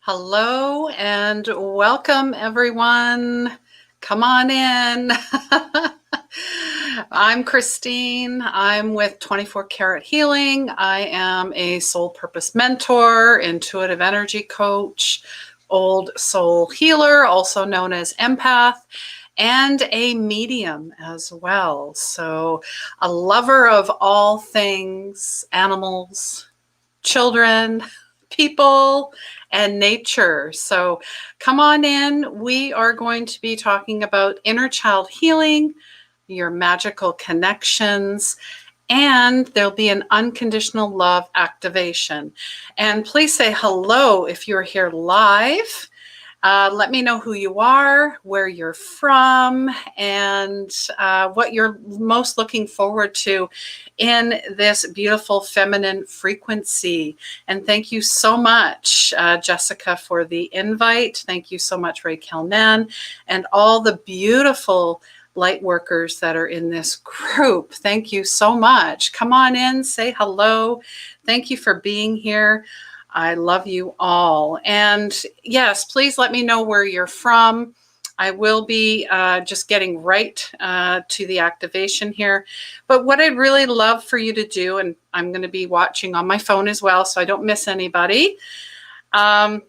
Hello and welcome, everyone. Come on in. I'm Christine. I'm with 24 Karat Healing. I am a soul purpose mentor, intuitive energy coach, old soul healer, also known as empath, and a medium as well. So, a lover of all things animals, children, people, and nature. So come on in. We are going to be talking about inner child healing, your magical connections, and there'll be an unconditional love activation. And please say hello if you're here live. Let me know who you are, where you're from, and what you're most looking forward to in this beautiful feminine frequency. And thank you so much, Jessica, for the invite. Thank you so much, Ray Kelnan, and all the beautiful light workers that are in this group. Thank you so much. Come on in, say hello. Thank you for being here. I love you all. And yes, please let me know where you're from. I will be just getting right to the activation here. But what I'd really love for you to do, and I'm going to be watching on my phone as well, so I don't miss anybody. What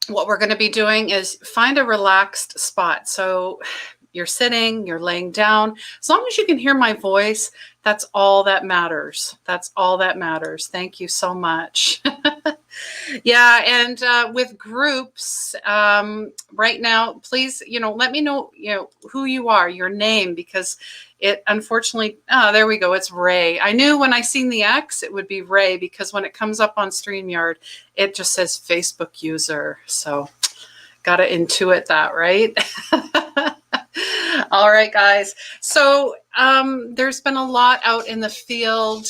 we're going to be doing is find a relaxed spot. So you're sitting, you're laying down. As long as you can hear my voice, that's all that matters. That's all that matters. Thank you so much. Yeah, and with groups right now, please, let me know, who you are, your name, because it unfortunately, there we go. It's Ray. I knew when I seen the X, it would be Ray, because when it comes up on StreamYard, it just says Facebook user. So got to intuit that, right? All right, guys. So there's been a lot out in the field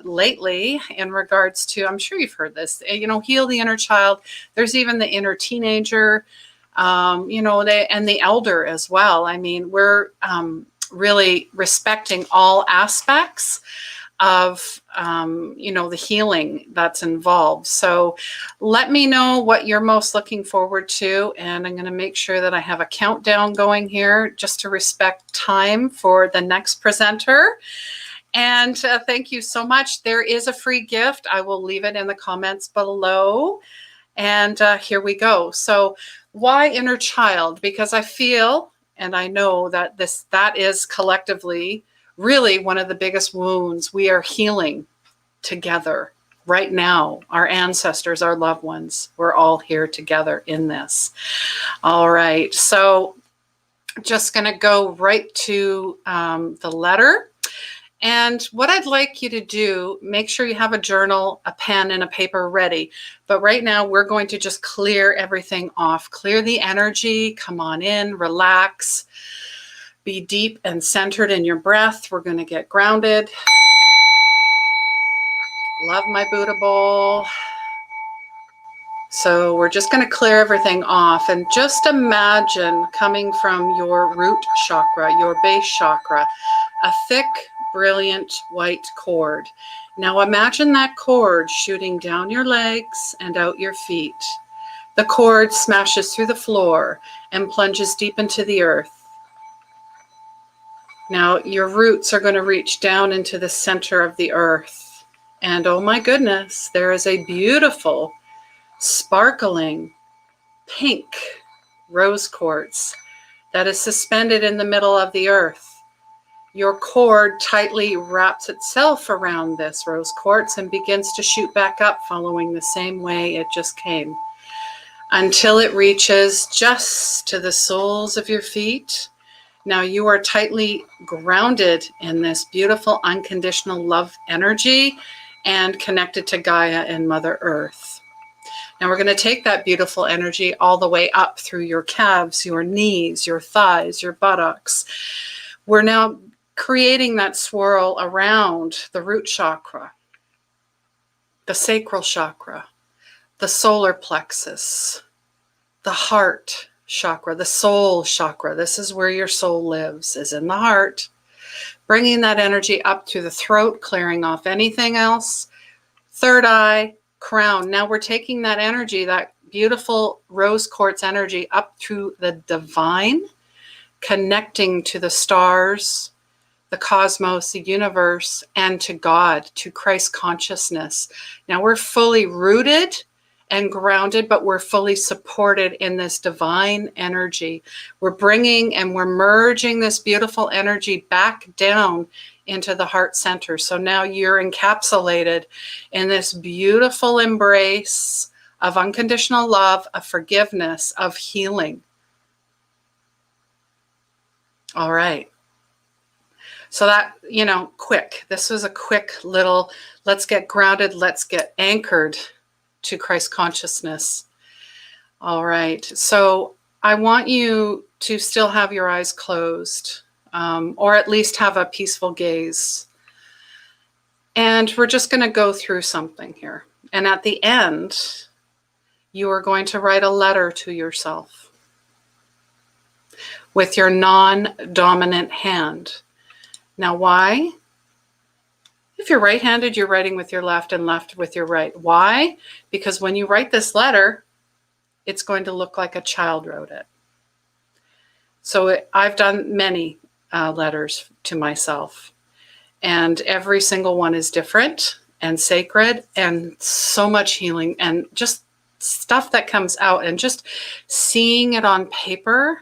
lately in regards to, I'm sure you've heard this, heal the inner child. There's even the inner teenager, and the elder as well. I mean, we're really respecting all aspects of the healing that's involved. So let me know what you're most looking forward to, and I'm going to make sure that I have a countdown going here just to respect time for the next presenter. And thank you so much. There is a free gift. I will leave it in the comments below. And here we go. So why inner child? Because I feel and I know that that is collectively really one of the biggest wounds we are healing together right now. Our ancestors, our loved ones, we're all here together in this. All right, so just going to go right to the letter. And what I'd like you to do, make sure you have a journal, a pen, and a paper ready. But right now, we're going to just clear everything off. Clear the energy. Come on in, relax. Be deep and centered in your breath. We're going to get grounded. Love my Buddha bowl. So we're just going to clear everything off, and just imagine coming from your root chakra, your base chakra, a thick, brilliant white cord. Now imagine that cord shooting down your legs and out your feet. The cord smashes through the floor and plunges deep into the earth. Now your roots are going to reach down into the center of the earth. And oh my goodness, there is a beautiful, sparkling, pink rose quartz that is suspended in the middle of the earth. Your cord tightly wraps itself around this rose quartz and begins to shoot back up, following the same way it just came, until it reaches just to the soles of your feet. Now you are tightly grounded in this beautiful unconditional love energy and connected to Gaia and Mother Earth. Now we're going to take that beautiful energy all the way up through your calves, your knees, your thighs, your buttocks. We're now creating that swirl around the root chakra, the sacral chakra, the solar plexus, the heart chakra, the soul chakra. This is where your soul lives, is in the heart. Bringing that energy up to the throat, clearing off anything else. Third eye, crown. Now we're taking that energy, that beautiful rose quartz energy up through the divine, connecting to the stars, the cosmos, the universe, and to God, to Christ consciousness. Now we're fully rooted and grounded, but we're fully supported in this divine energy. We're bringing and we're merging this beautiful energy back down into the heart center. So now you're encapsulated in this beautiful embrace of unconditional love, of forgiveness, of healing. All right. So that, quick. This was a quick little, let's get grounded, let's get anchored to Christ consciousness. All right. So I want you to still have your eyes closed, or at least have a peaceful gaze. And we're just going to go through something here. And at the end, you are going to write a letter to yourself with your non-dominant hand. Now, why? If you're right-handed, you're writing with your left and left with your right. Why? Because when you write this letter, it's going to look like a child wrote it. So I've done many letters to myself, and every single one is different and sacred, and so much healing and just stuff that comes out, and just seeing it on paper,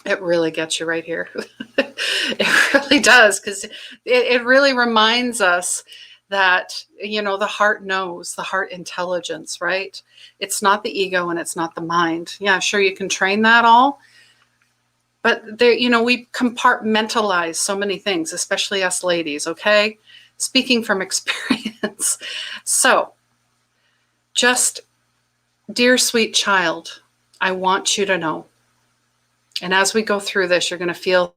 it really gets you right here. It really does, because it really reminds us that, the heart knows, the heart intelligence, right? It's not the ego and it's not the mind. Yeah, sure, you can train that all. But there, we compartmentalize so many things, especially us ladies, okay? Speaking from experience. So, just, dear sweet child, I want you to know. And as we go through this, you're going to feel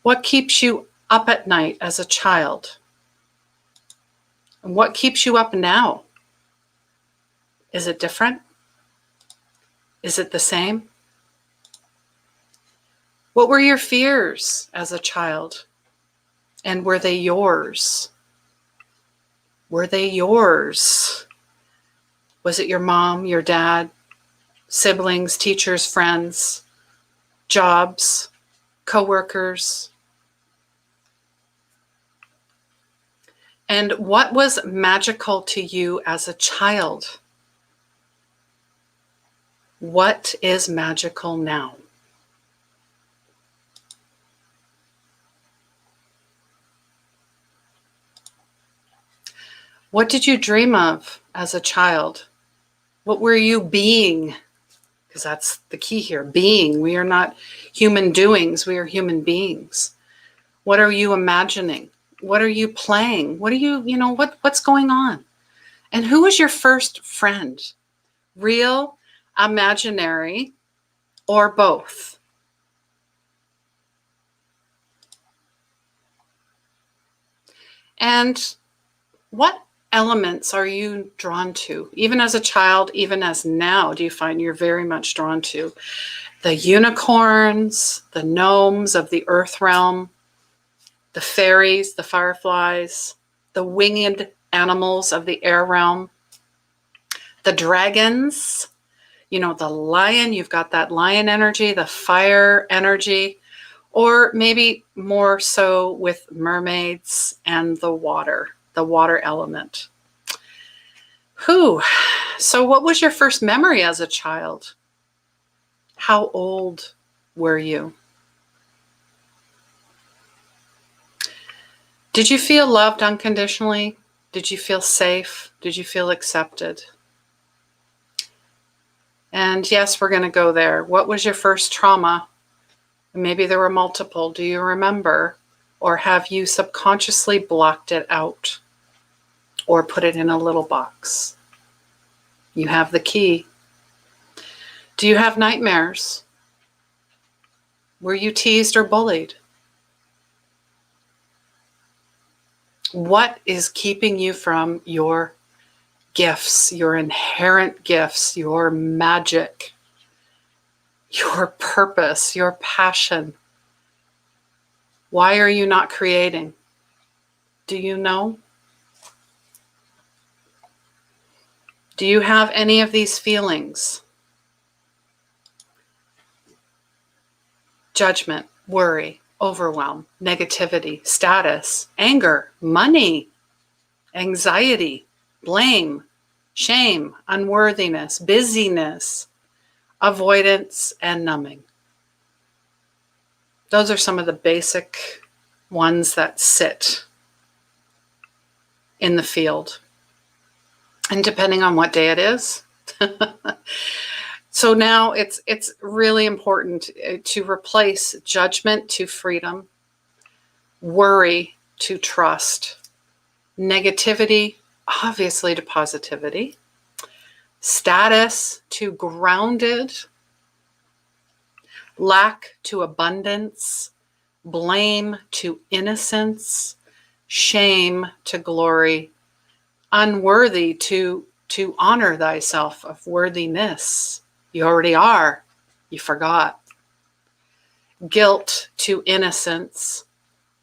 what keeps you up at night as a child? And what keeps you up now? Is it different? Is it the same? What were your fears as a child? And were they yours? Were they yours? Was it your mom, your dad, siblings, teachers, friends, jobs, coworkers? And what was magical to you as a child? What is magical now? What did you dream of as a child? What were you being? Because that's the key here, being. We are not human doings, we are human beings. What are you imagining? What are you playing? What are you, what's going on? And who was your first friend? Real, imaginary, or both? And what elements are you drawn to? Even as a child, even as now, do you find you're very much drawn to? The unicorns, the gnomes of the earth realm, the fairies, the fireflies, the winged animals of the air realm, the dragons, the lion, you've got that lion energy, the fire energy, or maybe more so with mermaids and the water element. So what was your first memory as a child? How old were you? Did you feel loved unconditionally? Did you feel safe? Did you feel accepted? And yes, we're going to go there. What was your first trauma? Maybe there were multiple. Do you remember? Or have you subconsciously blocked it out or put it in a little box? You have the key. Do you have nightmares? Were you teased or bullied? What is keeping you from your gifts, your inherent gifts, your magic, your purpose, your passion. Why are you not creating? Do you know? Do you have any of these feelings? Judgment, worry, overwhelm, negativity, status, anger, money, anxiety, blame, shame, unworthiness, busyness, avoidance, and numbing. Those are some of the basic ones that sit in the field. And depending on what day it is. So now it's really important to replace judgment to freedom, worry to trust, negativity, obviously, to positivity, status to grounded, lack to abundance, blame to innocence, shame to glory, unworthy to honor thyself of worthiness. You already are. You forgot. Guilt to innocence,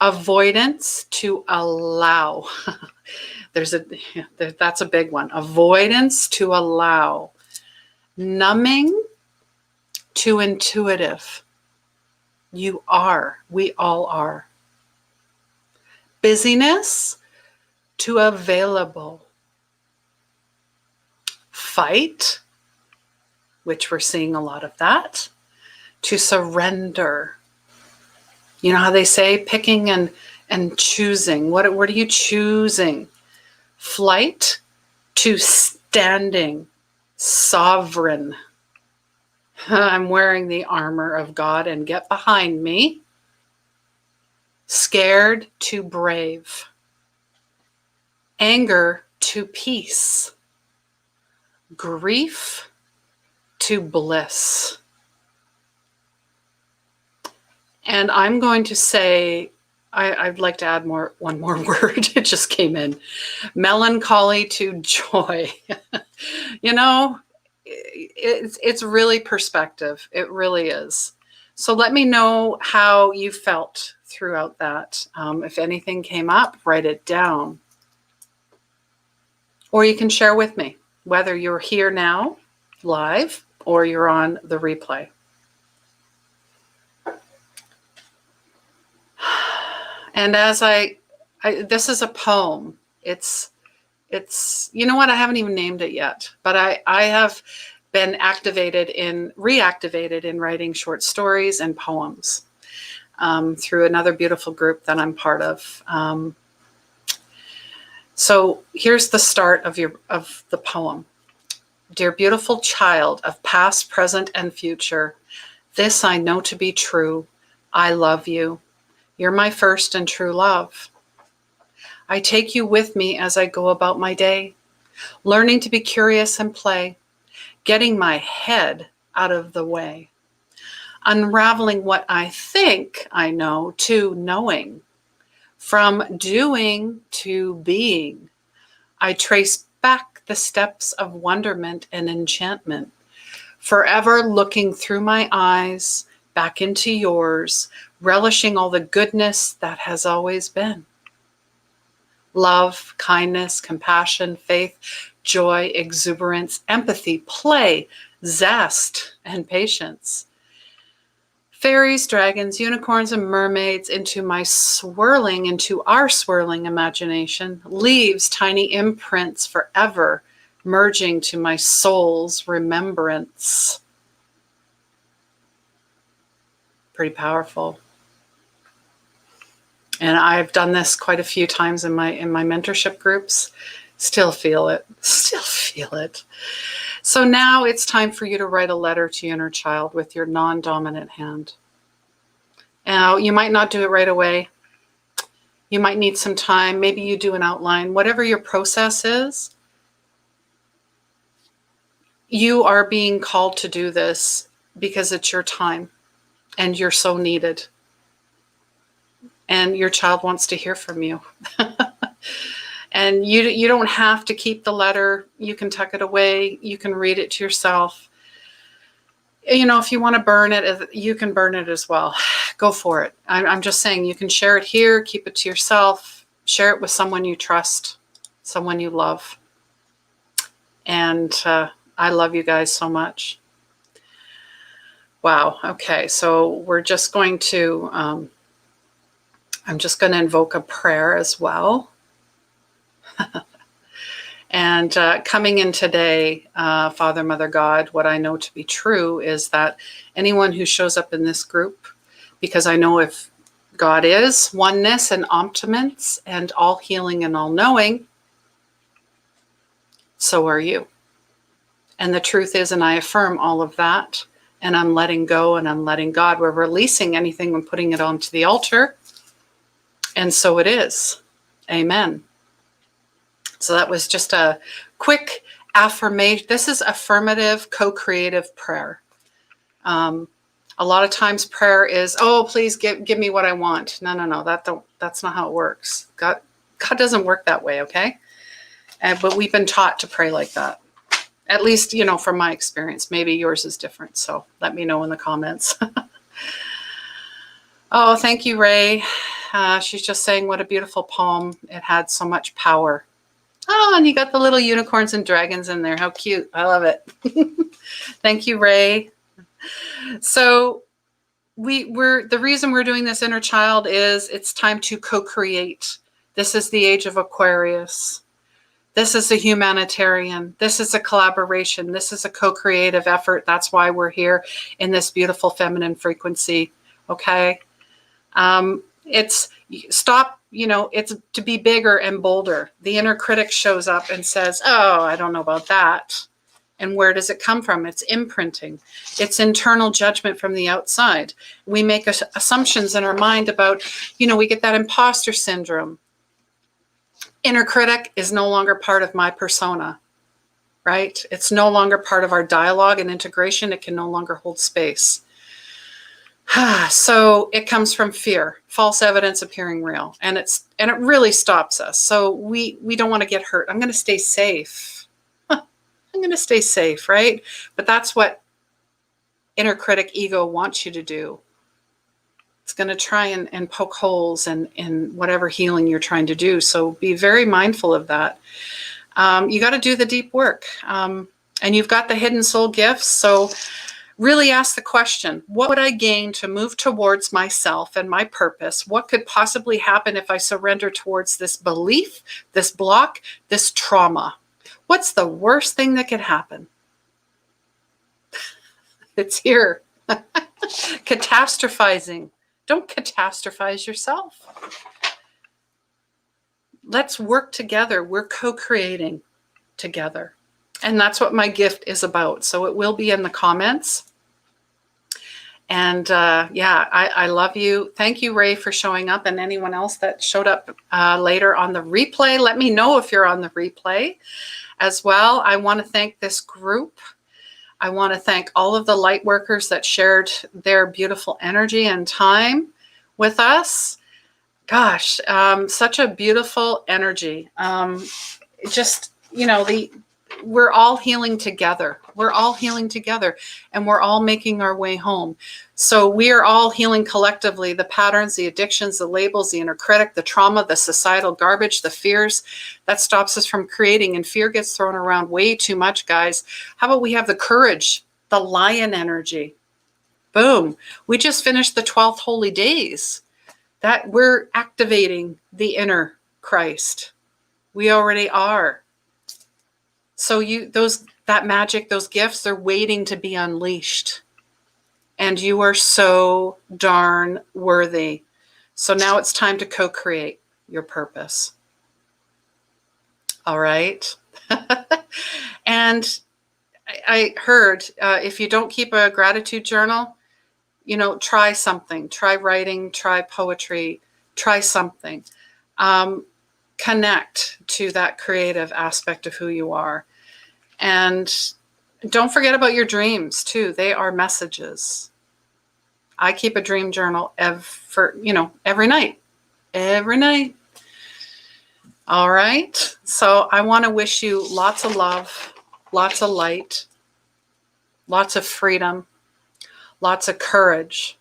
avoidance to allow. That's a big one. Avoidance to allow. Numbing to intuitive. You are. We all are. Busyness to available. Fight, which we're seeing a lot of that, to surrender. You know how they say picking and choosing. What are you choosing? Flight to standing, sovereign. I'm wearing the armor of God and get behind me. Scared to brave. Anger to peace. Grief to bliss. And I'm going to say, I'd like to add one more word. It just came in. Melancholy to joy. You know, it's really perspective. It really is. So let me know how you felt throughout that. If anything came up, write it down. Or you can share with me, whether you're here now, live, or you're on the replay. And as this is a poem. It's, you know what? I haven't even named it yet, but I have been reactivated in writing short stories and poems through another beautiful group that I'm part of. So here's the start of the poem. Dear beautiful child of past, present, and future, this I know to be true. I love you. You're my first and true love. I take you with me as I go about my day, learning to be curious and play, getting my head out of the way, unraveling what I think I know to knowing, from doing to being. I trace back the steps of wonderment and enchantment, forever looking through my eyes back into yours, relishing all the goodness that has always been. Love, kindness, compassion, faith, joy, exuberance, empathy, play, zest, and patience. Fairies, dragons, unicorns, and mermaids into our swirling imagination, leaves tiny imprints forever, merging to my soul's remembrance. Pretty powerful. And I've done this quite a few times in my mentorship groups. Still feel it. So now it's time for you to write a letter to your inner child with your non-dominant hand. Now, you might not do it right away. You might need some time. Maybe you do an outline. Whatever your process is, you are being called to do this because it's your time and you're so needed. And your child wants to hear from you. And you don't have to keep the letter. You can tuck it away. You can read it to yourself. You know, if you want to burn it, you can burn it as well. Go for it. I'm just saying, you can share it here, keep it to yourself, share it with someone you trust, someone you love. And I love you guys so much. Wow. Okay. So we're just going to, I'm just going to invoke a prayer as well. And coming in today, Father, Mother, God, what I know to be true is that anyone who shows up in this group, because I know if God is oneness and omnipotence and all healing and all knowing, so are you. And the truth is, and I affirm all of that, and I'm letting go and I'm letting God. We're releasing anything and putting it onto the altar. And so it is. Amen. So that was just a quick affirmation. This is affirmative, co-creative prayer. A lot of times prayer is, oh, please give me what I want. No. That's not how it works. God doesn't work that way, okay? But we've been taught to pray like that. At least, you know, from my experience. Maybe yours is different. So let me know in the comments. Oh, thank you, Ray. She's just saying what a beautiful poem. It had so much power. Oh, and you got the little unicorns and dragons in there. How cute. I love it. Thank you, Ray. So the reason we're doing this inner child is it's time to co-create. This is the age of Aquarius. This is a humanitarian. This is a collaboration. This is a co-creative effort. That's why we're here in this beautiful feminine frequency. Okay. It's to be bigger and bolder. The inner critic shows up and says, oh, I don't know about that. And where does it come from? It's imprinting. It's internal judgment from the outside. We make assumptions in our mind about, we get that imposter syndrome. Inner critic is no longer part of my persona, right? It's no longer part of our dialogue and integration. It can no longer hold space. So it comes from fear, false evidence appearing real, and it really stops us. So we don't want to get hurt. I'm going to stay safe. I'm going to stay safe, right? But that's what inner critic ego wants you to do. It's going to try and poke holes in whatever healing you're trying to do. So be very mindful of that. You got to do the deep work, and you've got the hidden soul gifts. So really ask the question, what would I gain to move towards myself and my purpose? What could possibly happen if I surrender towards this belief, this block, this trauma? What's the worst thing that could happen? It's here. Catastrophizing. Don't catastrophize yourself. Let's work together. We're co-creating together. And that's what my gift is about. So it will be in the comments. And I love you. Thank you, Ray, for showing up, and anyone else that showed up later on the replay. Let me know if you're on the replay as well. I want to thank this group. I want to thank all of the light workers that shared their beautiful energy and time with us. Gosh, such a beautiful energy. We're all healing together. We're all healing together, and we're all making our way home. So we are all healing collectively. The patterns, the addictions, the labels, the inner critic, the trauma, the societal garbage, the fears that stops us from creating. And fear gets thrown around way too much, guys. How about we have the courage, the lion energy? Boom. We just finished the 12th holy days. That we're activating the inner Christ. We already are. So that magic, those gifts, they're waiting to be unleashed. And you are so darn worthy. So now it's time to co-create your purpose. All right. And I heard, if you don't keep a gratitude journal, try something. Try writing, try poetry, try something. Connect to that creative aspect of who you are. And don't forget about your dreams too. They are messages. I keep a dream journal every night. All right. So I want to wish you lots of love, lots of light, lots of freedom, lots of courage.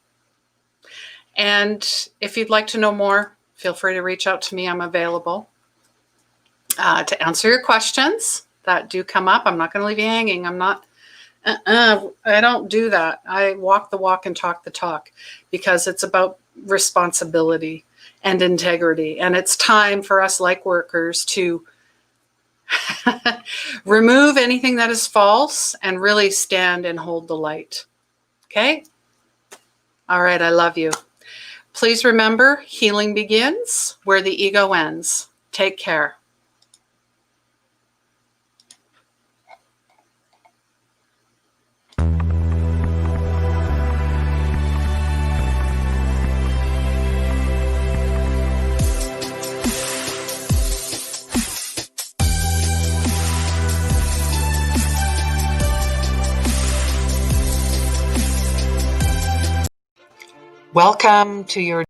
And if you'd like to know more, feel free to reach out to me. I'm available to answer your questions that do come up. I'm not going to leave you hanging. I don't do that. I walk the walk and talk the talk because it's about responsibility and integrity. And it's time for us light workers to remove anything that is false and really stand and hold the light. Okay? All right. I love you. Please remember, healing begins where the ego ends. Take care. Welcome to your